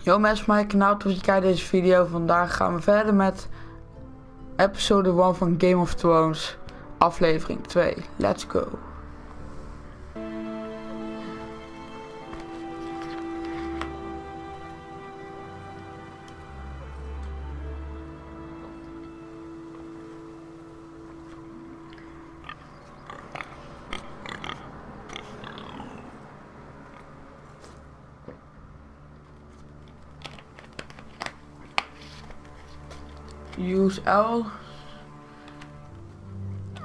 Yo mensen van mijn kanaal, tot je kijkt deze video. Vandaag gaan we verder met episode 1 van Game of Thrones, aflevering 2. Let's go. Use L.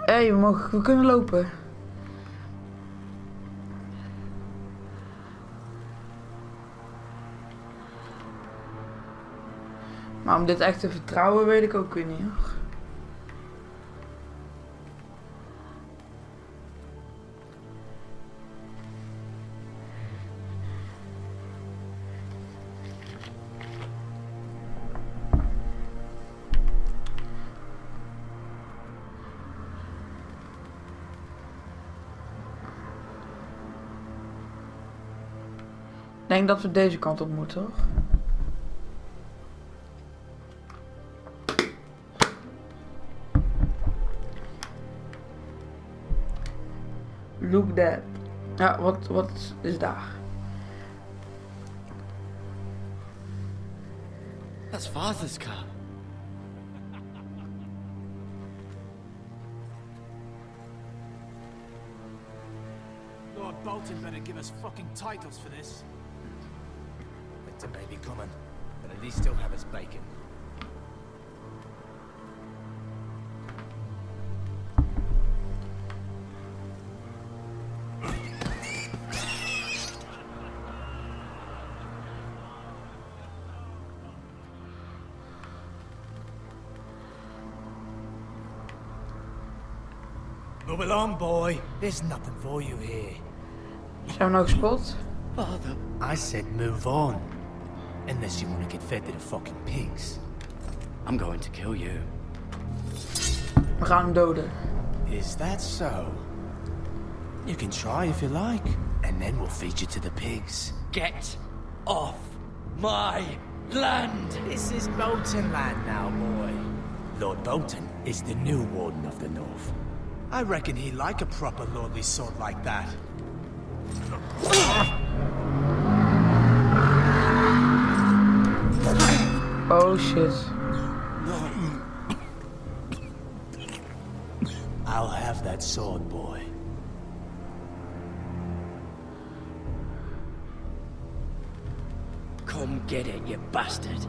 Hé, we kunnen lopen. Maar om dit echt te vertrouwen weet ik ook weer niet hoor. Ik denk dat we deze kant op moeten, hoor. Look that. Ja, wat is daar? That's Father's car. Lord Bolton better give us fucking titles for this. Winter may be coming, but at least still have his bacon. Move along, boy. There's nothing for you here. Zijn we nou gespot? Father, I said move on. Unless you want to get fed to the fucking pigs. I'm going to kill you. We gaan hem doden. Is that so? You can try if you like. And then we'll feed you to the pigs. Get off my land! This is Bolton land now, boy. Lord Bolton is the new Warden of the North. I reckon he'd like a proper lordly sword like that. Oh shit. I'll have that sword, boy. Come get it, you bastard!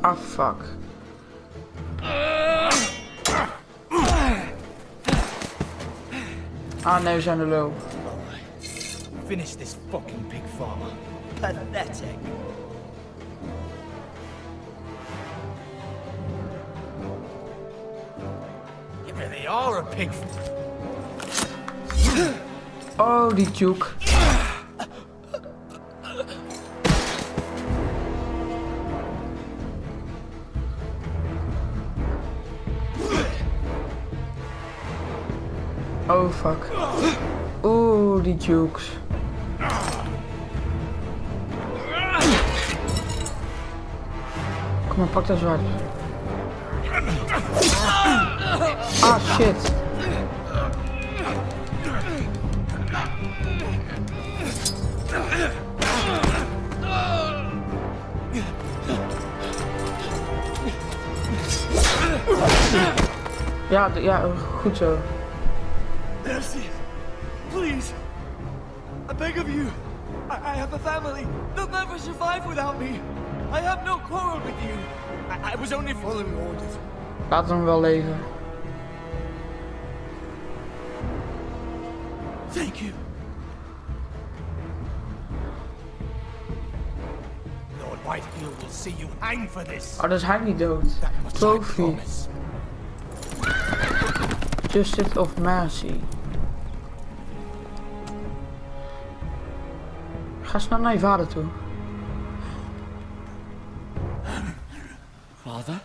Ah fuck. Ah nee, we zijn er low. Finish this fucking pig farmer. Pathetic. You really are a pig. Oh, die juke. Oh fuck. Oeh, die jukes. Kom maar, pak dat zwaard. Ah shit. Ja, goed zo. Mercy, please. I beg of you. I have a family. They'll never survive without me. I have no quarrel with you. I was only following orders. Laat hem wel leven. Thank you. Lord Whitehill will see you hang for this. Oh, dat is hij niet dood. That much I Trophy. promise. Justice of Mercy. Ga snel naar je vader toe. Father?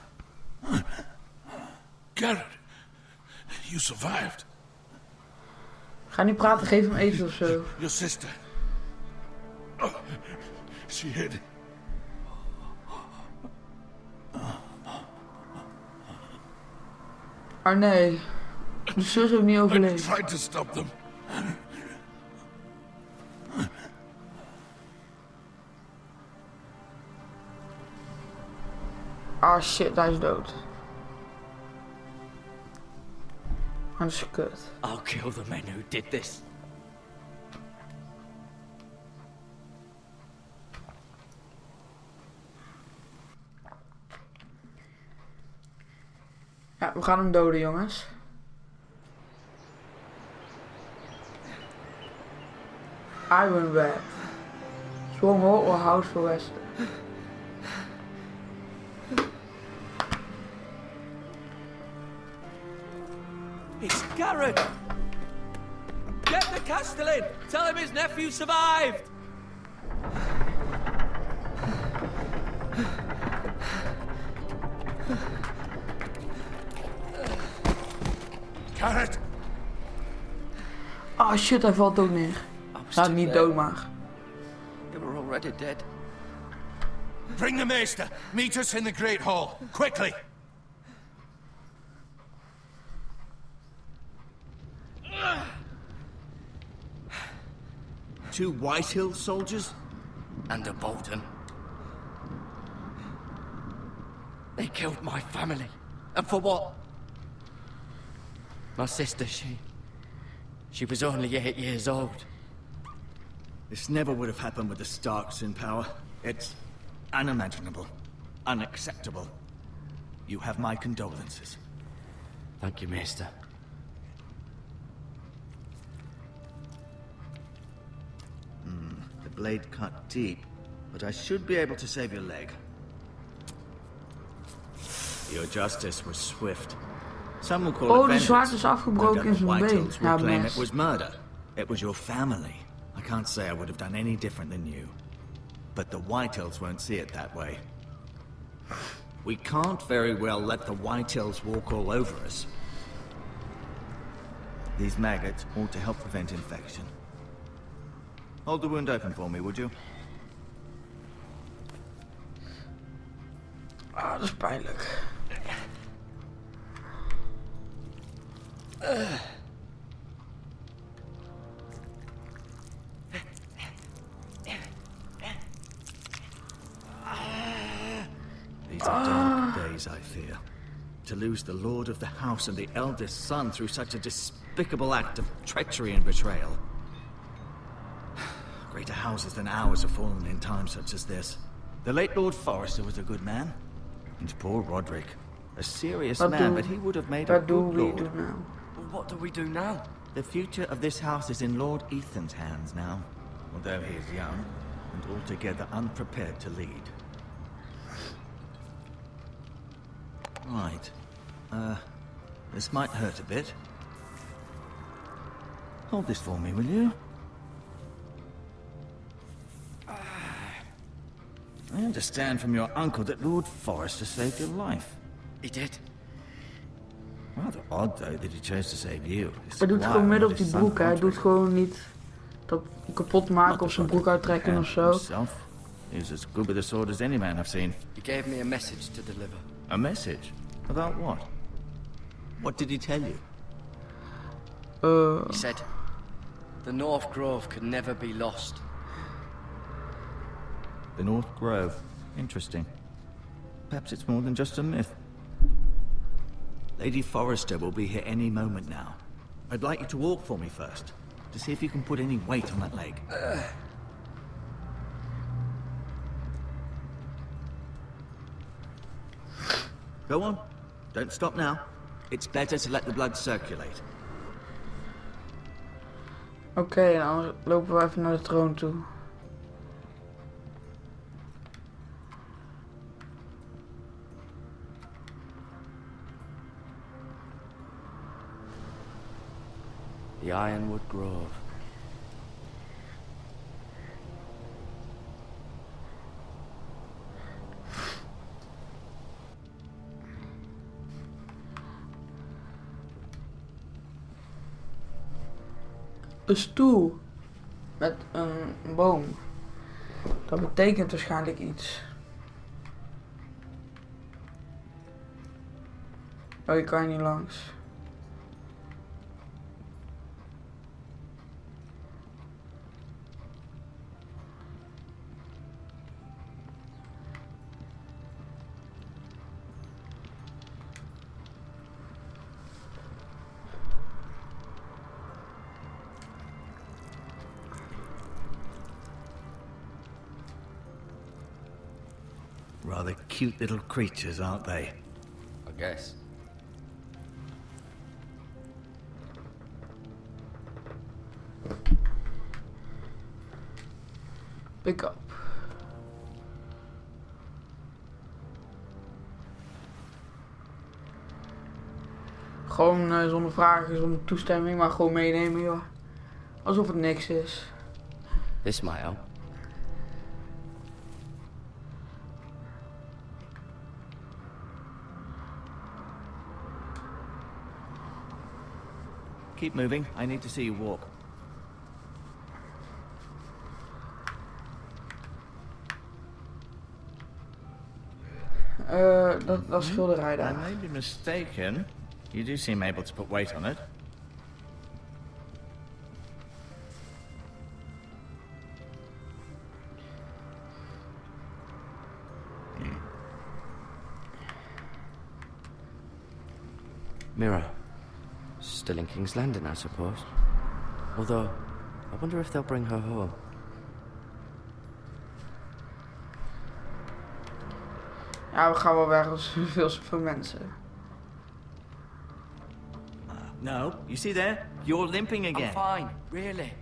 Garrett, you survived. Ga niet praten, geef hem eten of zo. Your sister. Oh, she hid. Oh nee. De zus heeft niet I overleefd. tried to stop them. Ah shit, hij is dood. Dat is kut. I'll kill the men who did this. Ja, we gaan hem doden, jongens. Iron Web. Stronghold or House for West. It's Garrett! Get the Castellan! Tell him his nephew survived! Garrett! Ah shit, hij valt ook neer. Nou, niet dood maar. They were already dead. Bring the Maester. Meet us in the Great Hall. Quickly! Two Whitehill soldiers? And a Bolton. They killed my family. And for what? My sister, she was only 8 years old. This never would have happened with the Starks in power. It's unimaginable. Unacceptable. You have my condolences. Thank you, Maester. The blade cut deep, but I should be able to save your leg. Your justice was swift. Some will call Oh, it de vengeance. zwaard is afgebroken in The zijn been. Whitehills will Ja, claim mes. it was murder. It was your family. I can't say I would have done any different than you. But the Whitehills won't see it that way. We can't very well let the Whitehills walk all over us. These maggots ought to help prevent infection. Hold the wound open for me, would you? Ah, dat is pijnlijk. These are dark days, I fear. To lose the lord of the house and the eldest son through such a despicable act of treachery and betrayal. Greater houses than ours have fallen in times such as this. The late Lord Forrester was a good man. And poor Roderick. A serious man, but he would have made a Wat doen good we lord. doen nou? Well, what do we do now? The future of this house is in Lord Ethan's hands now. Although he is young, and altogether unprepared to lead. Right. This might hurt a bit. Hold this for me, will you? I understand from your uncle that Lord Forrester saved your life. He did. Rather odd, though, that he chose to save you. Hij doet gewoon midden op die broek, hè. Hij doet gewoon niet dat kapot maken of zijn broek uittrekken of zo. Himself. He's as good with a sword as any man I've seen. He gave me a message to deliver. A message? About what? What did he tell you? He said, the North Grove could never be lost. The North Grove. Interesting. Perhaps it's more than just a myth. Lady Forrester will be here any moment now. I'd like you to walk for me first, to see if you can put any weight on that leg. Go on. Don't stop now. It's better to let the blood circulate. Oké, dan lopen we even naar de troon toe. The Ironwood Grove. Een stoel. Met een boom. Dat betekent waarschijnlijk iets. Oh, je kan hier niet langs. Rather cute little creatures, aren't they? I guess. Pick up. Gewoon zonder vragen, zonder toestemming, maar gewoon meenemen, joh. Alsof het niks is. This might help. Keep moving. I need to see you walk. Dat is schilderij I daar. may be mistaken. You do seem able to put weight on it. Mirror. Still in King's Landing, I suppose. Although, I wonder if they'll bring her home. Ja, we gaan wel weg als veel mensen. No, you see there? You're limping again. I'm fine, really.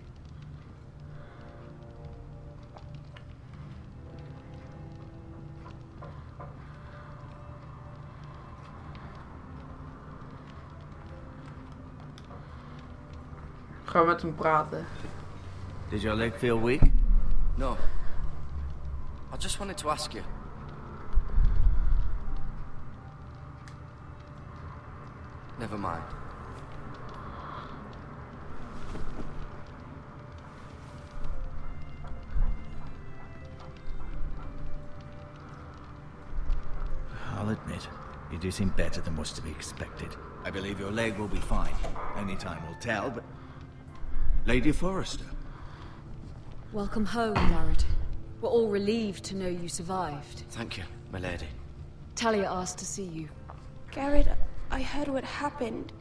Gaan we met hem praten. Did your leg feel weak? No. I just wanted to ask you. Never mind. I'll admit, you do seem better than was to be expected. I believe your leg will be fine. Only time will tell, but... Lady Forrester. Welcome home, Garrett. We're all relieved to know you survived. Thank you, my lady. Talia asked to see you. Garrett, I heard what happened.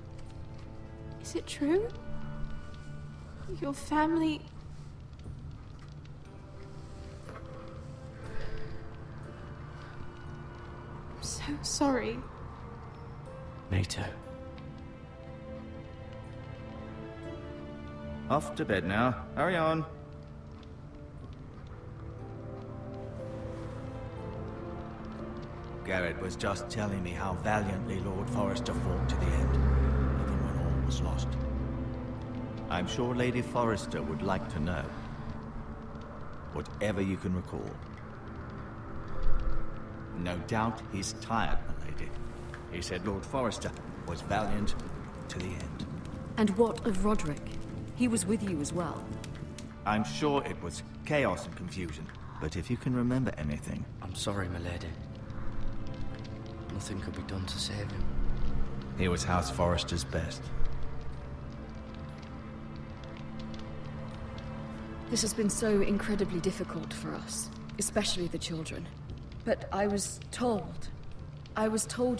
Is it true? Your family... I'm so sorry. Me too. Off to bed now. Hurry on. Garrett was just telling me how valiantly Lord Forrester fought to the end, even when all was lost. I'm sure Lady Forrester would like to know. Whatever you can recall. No doubt he's tired, my lady. He said Lord Forrester was valiant to the end. And what of Roderick? He was with you as well. I'm sure it was chaos and confusion, but if you can remember anything... I'm sorry, my lady. Nothing could be done to save him. He was House Forrester's best. This has been so incredibly difficult for us, especially the children. But I was told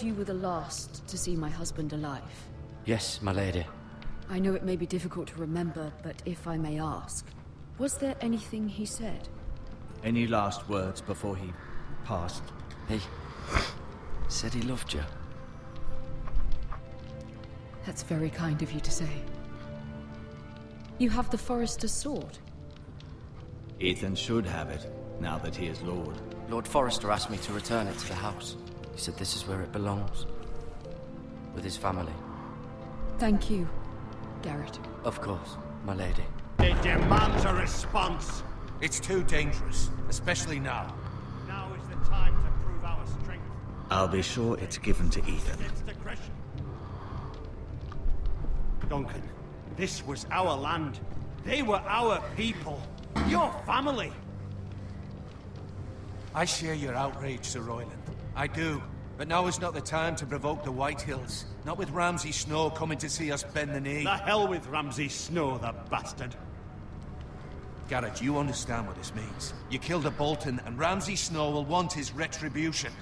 you were the last to see my husband alive. Yes, my lady. I know it may be difficult to remember, but if I may ask, was there anything he said? Any last words before he passed? He said he loved you. That's very kind of you to say. You have the Forrester's sword. Ethan should have it, now that he is Lord. Lord Forrester asked me to return it to the house. He said this is where it belongs. With his family. Thank you, Garrett. Of course, my lady. It demands a response. It's too dangerous, especially now. Now is the time to prove our strength. I'll be sure it's given to Ethan. Against aggression. Duncan, this was our land. They were our people. Your family. I share your outrage, Sir Royland. I do. But now is not the time to provoke the Whitehills. Not with Ramsay Snow coming to see us bend the knee. The hell with Ramsay Snow, the bastard. Garrett, you understand what this means. You killed a Bolton, and Ramsay Snow will want his retribution.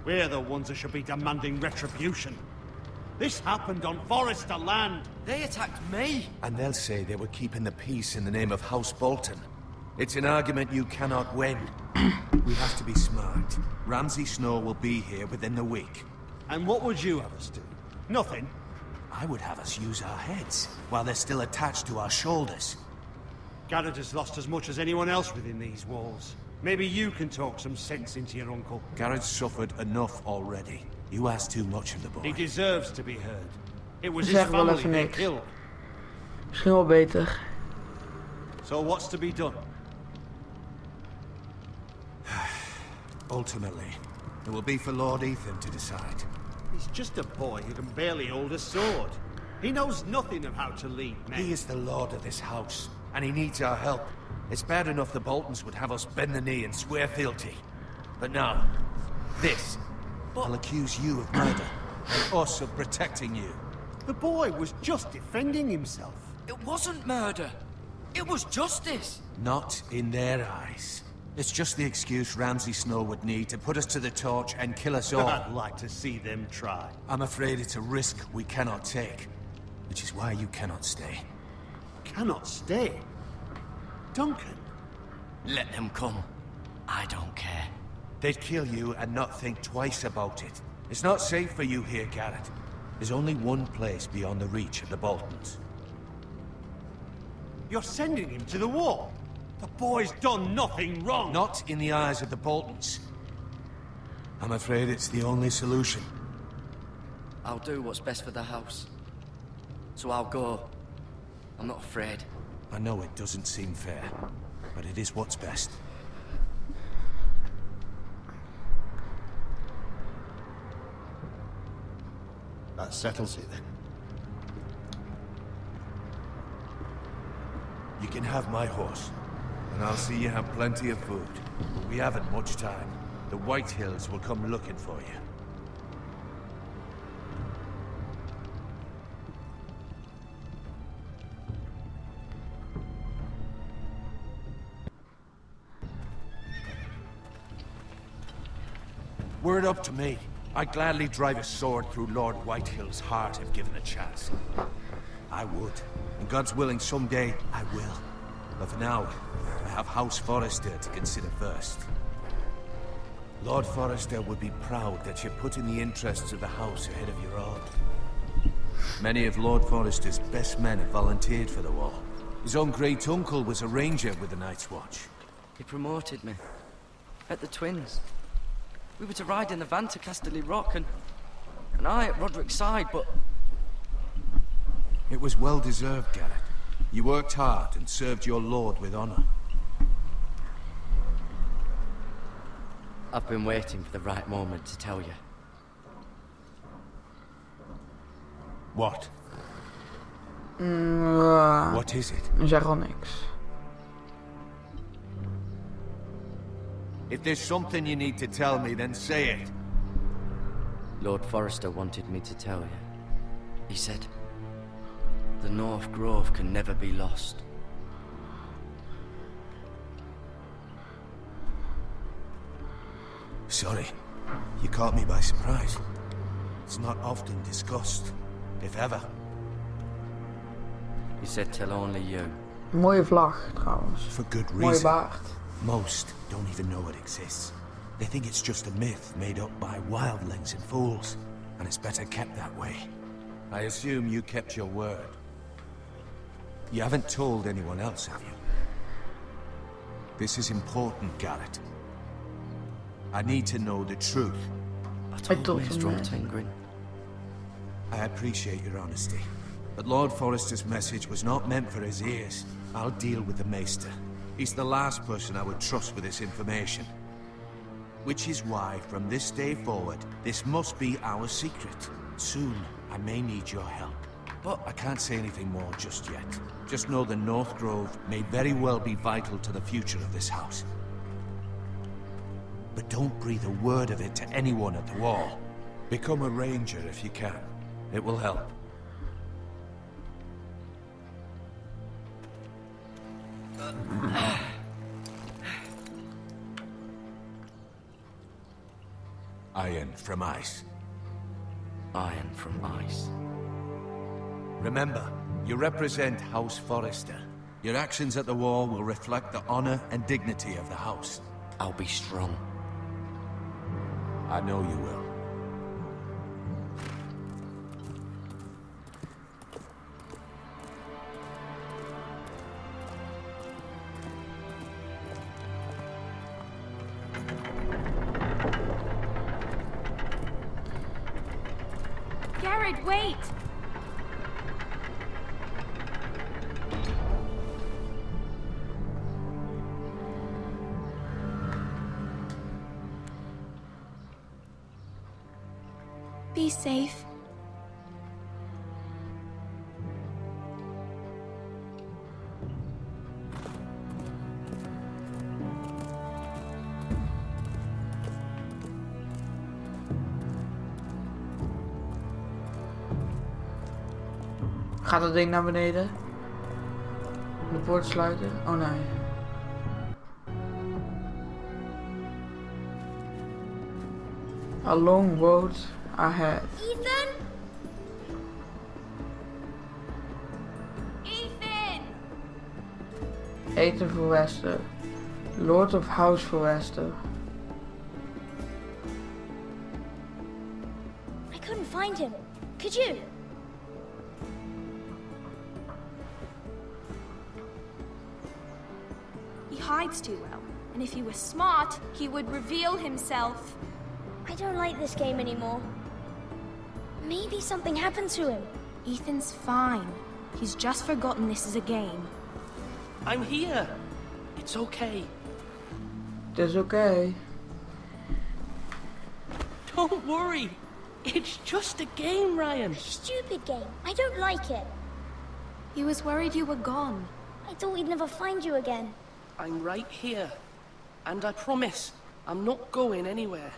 We're the ones that should be demanding retribution. This happened on Forester land. They attacked me. And they'll say they were keeping the peace in the name of House Bolton. It's an argument you cannot win. We have to be smart. Ramsay Snow will be here within the week. And what would you have us do? Nothing. I would have us use our heads, while they're still attached to our shoulders. Garrett has lost as much as anyone else within these walls. Maybe you can talk some sense into your uncle. Garrett's suffered enough already. You ask too much of the boy. He deserves to be heard. It was Zeg his wel family even they niks. killed. Misschien wel beter. So what's to be done? Ultimately, it will be for Lord Ethan to decide. He's just a boy who can barely hold a sword. He knows nothing of how to lead men. He is the lord of this house, and he needs our help. It's bad enough the Boltons would have us bend the knee and swear fealty. But now, this. I'll accuse you of murder, and us of protecting you. The boy was just defending himself. It wasn't murder. It was justice. Not in their eyes. It's just the excuse Ramsay Snow would need to put us to the torch and kill us all. I'd like to see them try. I'm afraid it's a risk we cannot take, which is why you cannot stay. Cannot stay. Duncan. Let them come. I don't care. They'd kill you and not think twice about it. It's not safe for you here, Garrett. There's only one place beyond the reach of the Boltons. You're sending him to the wall. The boy's done nothing wrong. Not in the eyes of the Boltons. I'm afraid it's the only solution. I'll do what's best for the house. So I'll go. I'm not afraid. I know it doesn't seem fair, but it is what's best. That settles it then. You can have my horse, and I'll see you have plenty of food. We haven't much time. The Whitehills will come looking for you. Were it up to me, I'd gladly drive a sword through Lord Whitehill's heart if given a chance. I would. And God's willing, someday I will. But for now, I have House Forrester to consider first. Lord Forrester would be proud that you're putting the interests of the house ahead of your own. Many of Lord Forrester's best men have volunteered for the war. His own great-uncle was a ranger with the Night's Watch. He promoted me. At the Twins. We were to ride in the van to Casterly Rock and I at Roderick's side, but... It was well-deserved, Garrett. You worked hard and served your lord with honor. I've been waiting for the right moment to tell you. What? What is it? Zeg al niks. If there's something you need to tell me, then say it. Lord Forrester wanted me to tell you. He said, the North Grove can never be lost. Sorry. You caught me by surprise. It's not often discussed, if ever. He said tell only you. Mooie vlag trouwens. For good Mooie reason. baard. Most don't even know it exists. They think it's just a myth made up by wildlings and fools, and it's better kept that way. I assume you kept your word. You haven't told anyone else, have you? This is important, Garrett. I need to know the truth. I told told him Maelstrom that. Tingrin. I appreciate your honesty, but Lord Forrester's message was not meant for his ears. I'll deal with the Maester. He's the last person I would trust with this information. Which is why, from this day forward, this must be our secret. Soon, I may need your help. But I can't say anything more just yet. Just know the North Grove may very well be vital to the future of this house. But don't breathe a word of it to anyone at the wall. Become a ranger if you can. It will help. Iron from ice. Iron from ice. Remember, you represent House Forrester. Your actions at the wall will reflect the honor and dignity of the house. I'll be strong. I know you will. Garrett, wait! Be safe. Gaat dat ding naar beneden? De poort sluiten? Oh nee. A long road ahead. Ethan? Ethan! Ethan Forrester. Lord of House Forrester. I couldn't find him. Could you? He hides too well, and if he were smart, he would reveal himself. I don't like this game anymore. Maybe something happened to him. Ethan's fine. He's just forgotten this is a game. I'm here. It's okay. Het is oké. Don't worry. It's just a game, Ryan. Stupid game. I don't like it. He was worried you were gone. I thought we'd never find you again. I'm right here. And I promise, I'm not going anywhere.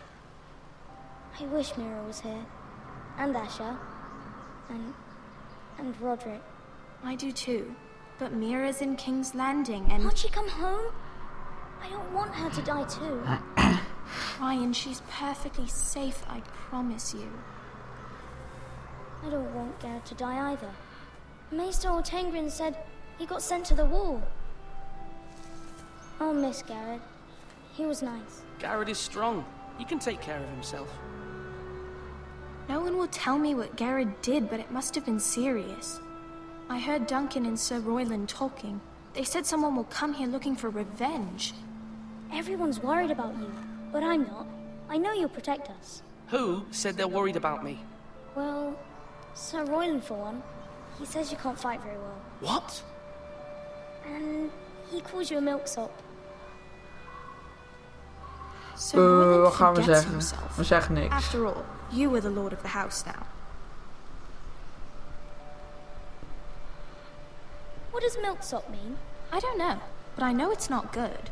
I wish Mira was here. And Asher. And Roderick. I do too. But Mira's in King's Landing and... Won't she come home? I don't want her to die too. Ryan, she's perfectly safe, I promise you. I don't want Garrett to die either. Maester Ortengrin said he got sent to the wall. I'll miss Garrett. He was nice. Garrett is strong. He can take care of himself. No one will tell me what Garrett did, but it must have been serious. I heard Duncan and Sir Royland talking. They said someone will come here looking for revenge. Everyone's worried about you, but I'm not. I know you'll protect us. Who said they're worried about me? Well, Sir Royland for one. He says you can't fight very well. What? And he calls you a milksop. Sir Royland Wat gaan we forgets zeggen? himself. We zeggen niks. After all, you were the lord of the house now. What does milksop mean? I don't know, but I know it's not good.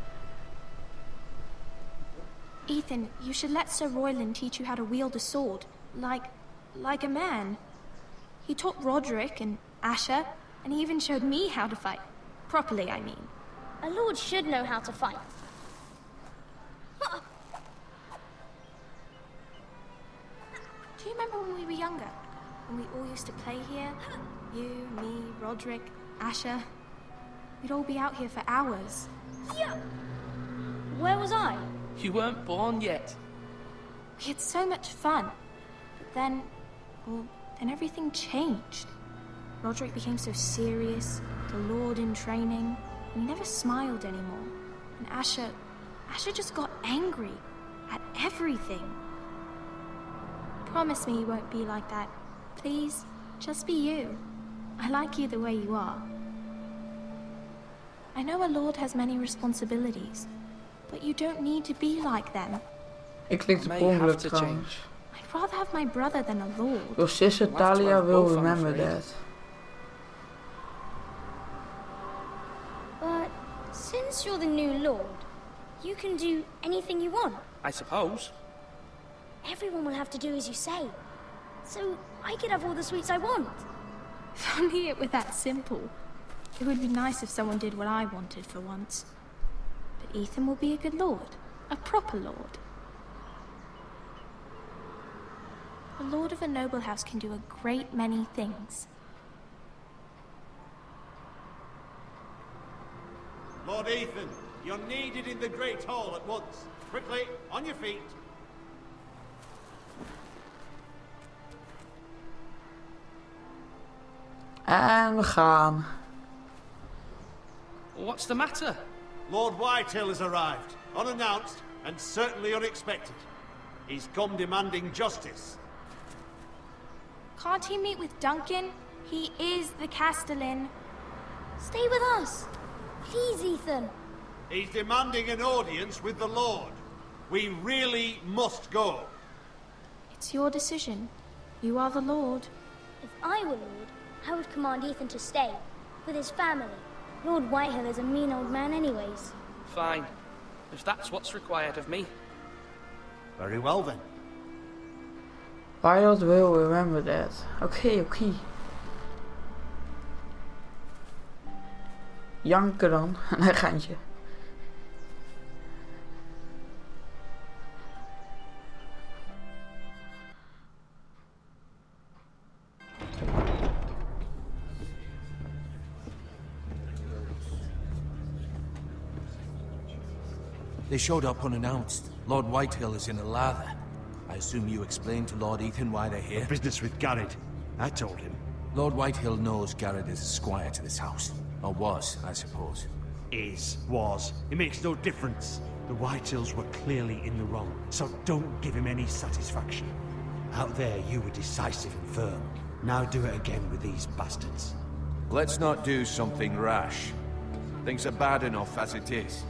Ethan, you should let Sir Royland teach you how to wield a sword. Like a man. He taught Roderick and Asher, and he even showed me how to fight. Properly, I mean. A lord should know how to fight. Do you remember when we were younger? When we all used to play here? You, me, Roderick, Asher. We'd all be out here for hours. Yeah. Where was I? You weren't born yet. We had so much fun. But then, well, then everything changed. Roderick became so serious, the Lord in training, and he never smiled anymore. And Asher just got angry at everything. Promise me you won't be like that. Please, just be you. I like you the way you are. I know a lord has many responsibilities, but you don't need to be like them. Ik klikte per ongeluk trouwens. I'd rather have my brother than a lord. Your sister Talia will remember that. Since you're the new lord, you can do anything you want. I suppose. Everyone will have to do as you say. So I could have all the sweets I want. If only it were that simple. It would be nice if someone did what I wanted for once. But Ethan will be a good lord. A proper lord. A lord of a noble house can do a great many things. Lord Ethan, you're needed in the Great Hall at once. Quickly, on your feet. En we gaan. What's the matter? Lord Whitehill has arrived, unannounced and certainly unexpected. He's come demanding justice. Can't he meet with Duncan? He is the Castellan. Stay with us. Please, Ethan. He's demanding an audience with the Lord. We really must go. It's your decision. You are the lord. If I were lord, I would command Ethan to stay, with his family. Lord Whitehill is a mean old man anyways. Fine. If that's what's required of me. Very well then. Violet will remember that. Oké. Janken dan. Een geintje. They showed up unannounced. Lord Whitehill is in a lather. I assume you explained to Lord Ethan why they're here? Business with Garrett. I told him. Lord Whitehill knows Garrett is a squire to this house. Or was, I suppose. Was. It makes no difference. The Whitehills were clearly in the wrong, so don't give him any satisfaction. Out there, you were decisive and firm. Now do it again with these bastards. Let's not do something rash. Things are bad enough as it is.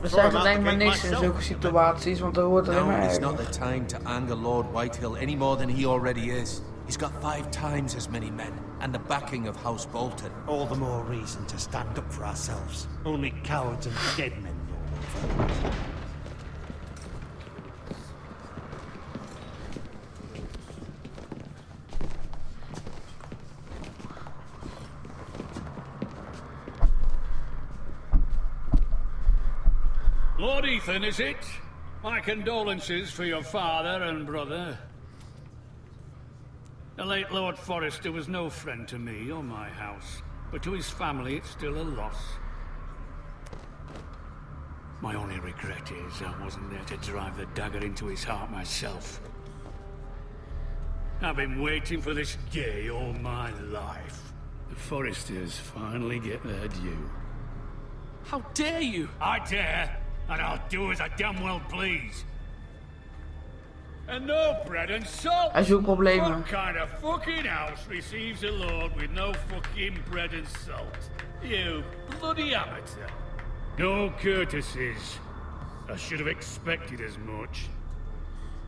We zeggen alleen maar niks in zulke situaties, want er wordt alleen maar Now is erger. not the time to anger Lord Whitehill any more than he already is. He's got 5 times as many men, and the backing of House Bolton. All the more reason to stand up for ourselves. Only cowards and dead men roll over. Lord Ethan, is it? My condolences for your father and brother. The late Lord Forrester was no friend to me or my house, but to his family it's still a loss. My only regret is I wasn't there to drive the dagger into his heart myself. I've been waiting for this day all my life. The Forresters finally get their due. How dare you? I dare, and I'll do as I damn well please. And no bread and salt. Hij zoekt problemen. What kind of fucking house receives a lord with no fucking bread and salt? You bloody amateur. No courtesies. I should have expected as much.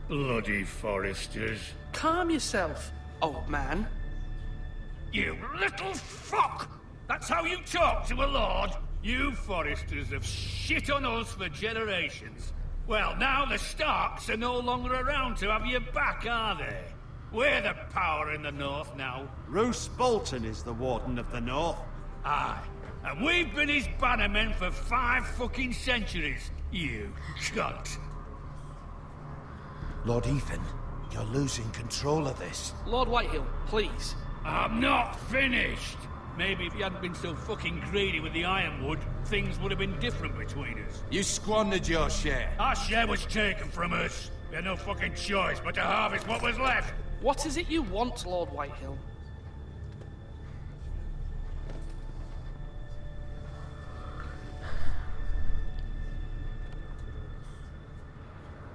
Bloody Forresters. Calm yourself, old man. You little fuck! That's how you talk to a lord? You Forresters have shit on us for generations. Well, now the Starks are no longer around to have your back, are they? We're the power in the north now. Roose Bolton is the Warden of the North. Aye. And we've been his bannermen for 5 fucking centuries, you cunt. Lord Ethan, you're losing control of this. Lord Whitehill, please. I'm not finished. Maybe if you hadn't been so fucking greedy with the ironwood, things would have been different between us. You squandered your share. Our share was taken from us. We had no fucking choice but to harvest what was left. What is it you want, Lord Whitehill?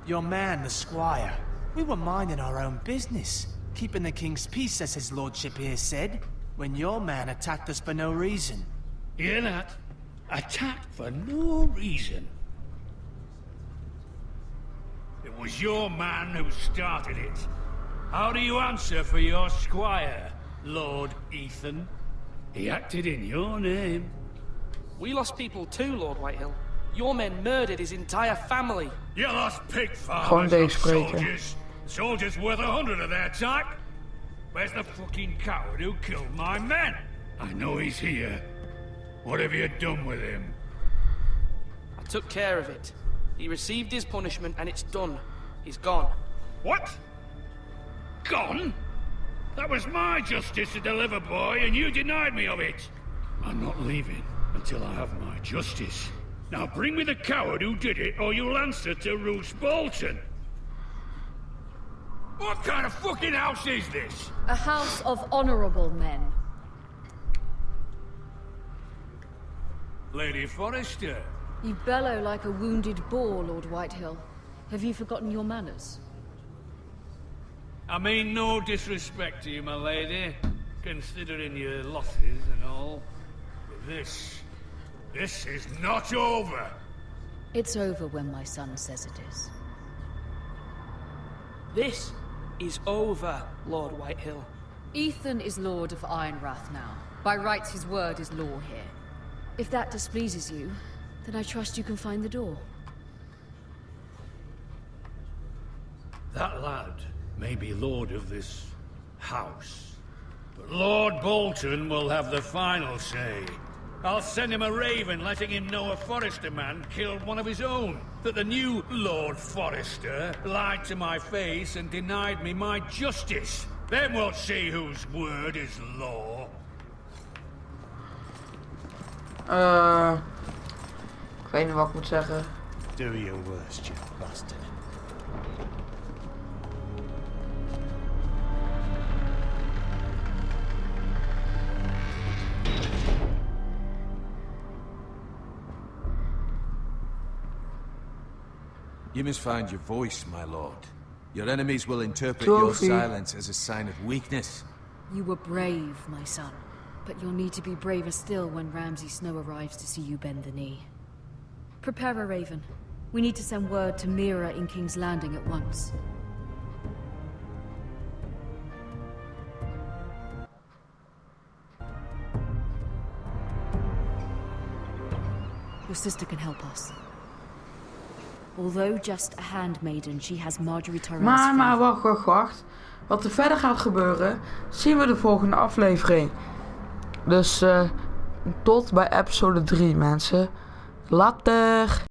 Your man, the squire. We were minding our own business, keeping the king's peace, as his lordship here said, when your man attacked us for no reason. Hear that? Attacked for no reason. It was your man who started it. How do you answer for your squire, Lord Ethan? He acted in your name. We lost people too, Lord Whitehill. Your men murdered his entire family. You lost pig Gewoon farmers, not tegenspreken. soldiers. Soldiers worth 100 of their type. Where's the fucking coward who killed my men? I know he's here. What have you done with him? I took care of it. He received his punishment and it's done. He's gone. What? Gone? That was my justice to deliver, boy, and you denied me of it. I'm not leaving until I have my justice. Now bring me the coward who did it, or you'll answer to Roose Bolton. What kind of fucking house is this? A house of honorable men. Lady Forrester. You bellow like a wounded boar, Lord Whitehill. Have you forgotten your manners? I mean no disrespect to you, my lady, considering your losses and all. But this is not over. It's over when my son says it is. This is over, Lord Whitehill. Ethan is Lord of Ironrath now. By rights, his word is law here. If that displeases you, then I trust you can find the door. That lad may be lord of this house, but Lord Bolton will have the final say. I'll send him a raven letting him know a Forrester man killed one of his own. That the new Lord Forrester lied to my face and denied me my justice. Then we'll see whose word is law. Ik weet niet wat ik moet zeggen. Do your worst, you bastard. You must find your voice, my lord. Your enemies will interpret your silence as a sign of weakness. You were brave, my son. But you'll need to be braver still when Ramsay Snow arrives to see you bend the knee. Prepare a raven. We need to send word to Mira in King's Landing at once. Your sister can help us. Although just a handmaiden, she has Marjorie Tyrell's Maar wacht. Wat er verder gaat gebeuren, zien we de volgende aflevering. Dus tot bij episode 3, mensen. Later!